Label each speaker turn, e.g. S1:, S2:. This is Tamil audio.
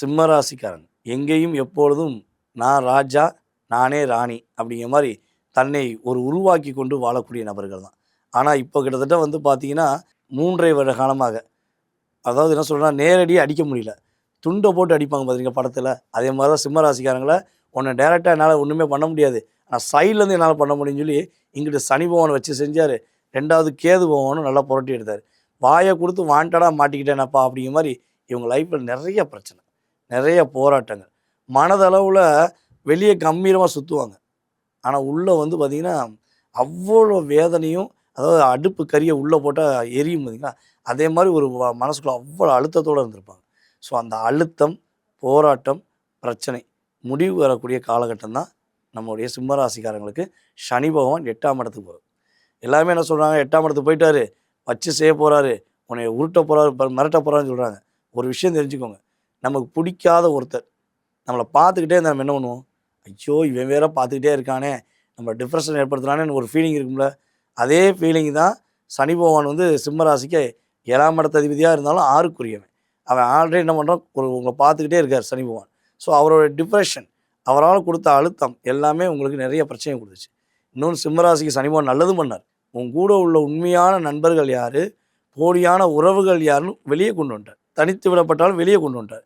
S1: சிம்ம ராசிக்காரங்க எங்கேயும் எப்பொழுதும் நான் ராஜா, நானே ராணி அப்படிங்கிற மாரி தன்னை ஒரு உருவாக்கி கொண்டு வாழக்கூடிய நபர்கள் தான். ஆனா, இப்போ கிட்டத்தட்ட வந்து பார்த்தீங்கன்னா, 3 1/2 வருட காலமாக, அதாவது என்ன சொல்றேன்னா, நேரடியா அடிக்க முடியல. துண்ட போட்டு அடிப்பாங்க பார்த்தீங்களா படத்துல, அதே மாரி தான் சிம்ம ராசிக்காரங்கள, உன்ன டைரக்ட்டா என்னால ஒண்ணுமே பண்ண முடியாது. ஆனா சைட்லேருந்து என்னால பண்ண முடியும்னு சொல்லி, இங்கிட்டு சனி பகவான வச்சு செஞ்சாரு. 2வது கேது பகவானும் நல்லா புரட்டி எடுத்தாரு. வாய குடுத்து வாண்டடா மாட்டிக்கிட்டேனப்பா அப்படிங்கிற மாரி, இவங்க லைஃப்ல நெறைய பிரச்சனை, நெறைய போராட்டங்கள். மனதளவுல வெளிய கம்பீரமா சுத்துவாங்க. ஆனா உள்ள வந்து பார்த்தீங்கன்னா, அவ்வளோ வேதனையும், அதாவது அடுப்பு கரிய உள்ள போட்டா எரியும் பார்த்தீங்களா, அதே மாரி ஒரு மனசுக்குள்ள அவ்வளோ அழுத்தத்தோட இருந்திருப்பாங்க. ஸோ அந்த அழுத்தம், போராட்டம், பிரச்சனை முடிவு வரக்கூடிய காலகட்டம் தான் நம்முடைய சிம்ம ராசிக்காரங்களுக்கு சனி பகவான் 8ஆம் இடத்துக்கு போறது. எல்லாருமே என்ன சொல்றாங்க, 8ஆம் இடத்துக்கு போயிட்டாரு, வச்சு செய்ய போறாரு, உன்னைய உருட்ட போறாரு, மிரட்ட போறாருன்னு சொல்றாங்க. ஒரு விஷயம் தெரிஞ்சுக்கோங்க, நமக்கு புடிக்காத ஒருத்தர் நம்மள பார்த்துக்கிட்டே இருந்தா நம்ம என்ன பண்ணுவோம்? ஐயோ! இவன் வேற பார்த்துக்கிட்டே இருக்கானே, நம்ம டிப்ரஷன் ஏற்படுத்துறானேன்னு ஒரு ஃபீலிங் இருக்கும்ல. அதே ஃபீலிங் தான் சனி பகவான் வந்து சிம்ம ராசிக்கு 7ஆம் இடத்து அதிபதியா இருந்தாலும் 6க்குரியவன். அவன் ஆல்ரெடி என்ன பண்றான், உங்கள பார்த்துக்கிட்டே இருக்காரு சனி பகவான். ஸோ அவரோட டிப்ரஷன், அவரால குடுத்த அழுத்தம் எல்லாமே உங்களுக்கு நெறைய பிரச்சனைய குடுத்துச்சு. இன்னொன்னு சிம்ம ராசிக்கு சனி பகவான் நல்லதும் பண்ணார். உன் கூட உள்ள உண்மையான நண்பர்கள் யாரு, போலியான உறவுகள் யாருன்னு வெளிய கொண்டு வந்துட்டார். தனித்து விடப்பட்டாலும் வெளிய கொண்டு வந்துட்டார்.